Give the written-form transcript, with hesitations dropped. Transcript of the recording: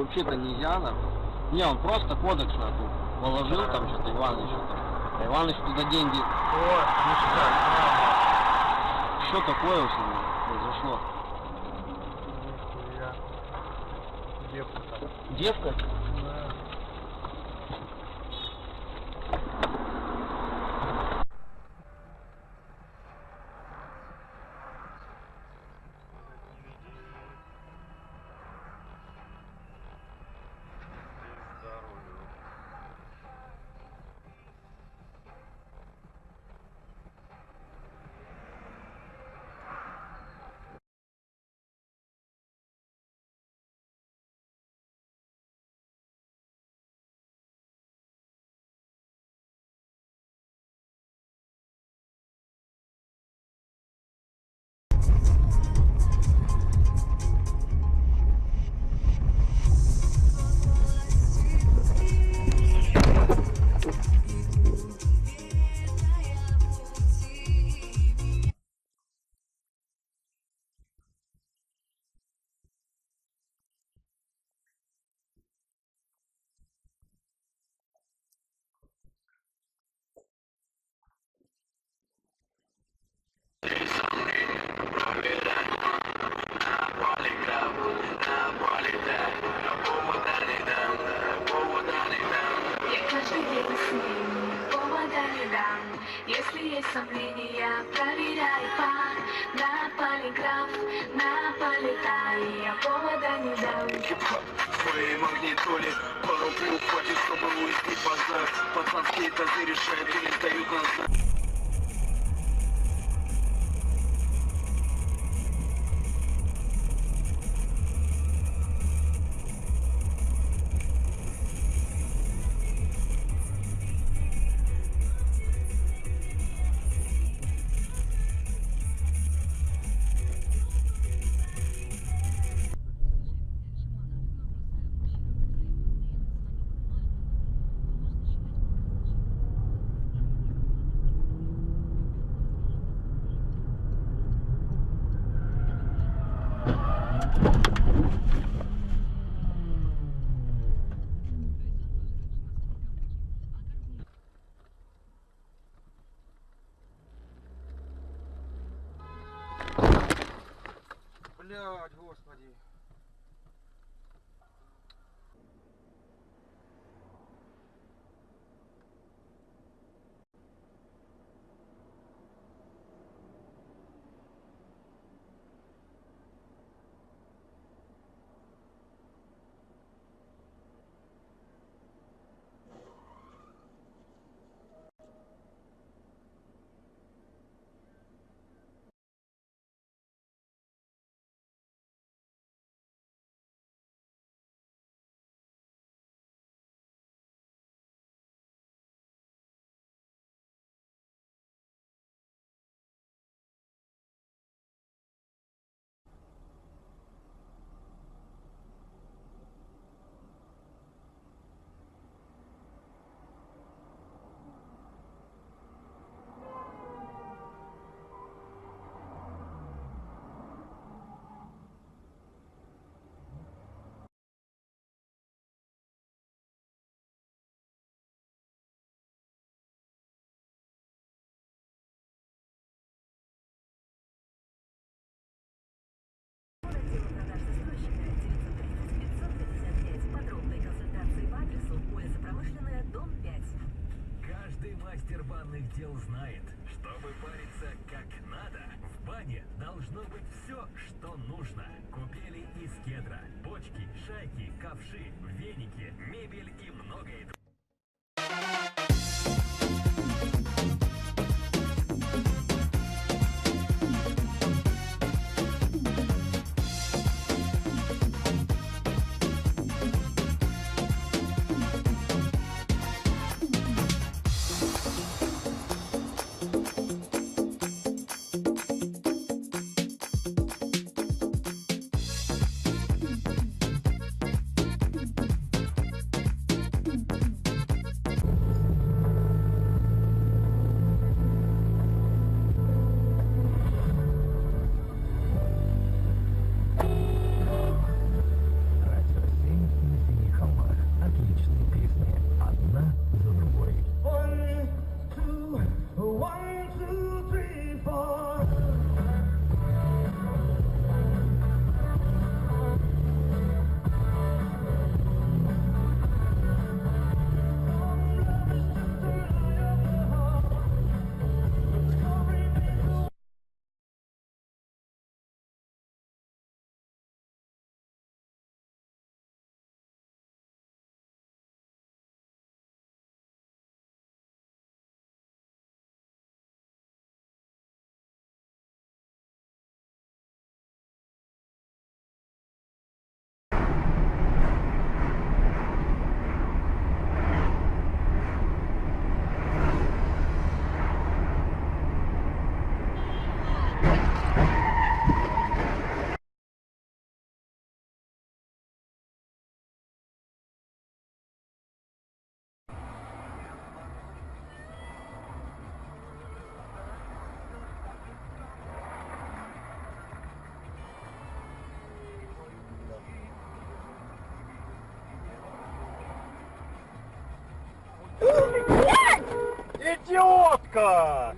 вообще-то нельзя, нахуй. Не, он просто кодекс нахуй положил, там что-то Иваныч что-то. А Иваныч туда деньги. О, ништяк, Что такое с ним произошло? нихуя. Девка там. Девка? Да. Если есть сомнения, проверяй на полиграф, на полетай, я повода не дам. Хип-хоп в своей магнитоле, пару плюх хватит, чтобы уйти базар. Пацанские тазы решают или сдают назад. Блядь, господи. Каждый мастер банных дел знает, чтобы париться как надо, в бане должно быть все, что нужно. Купели из кедра, бочки, шайки, ковши, веники, мебель и многое другое. Идиотка!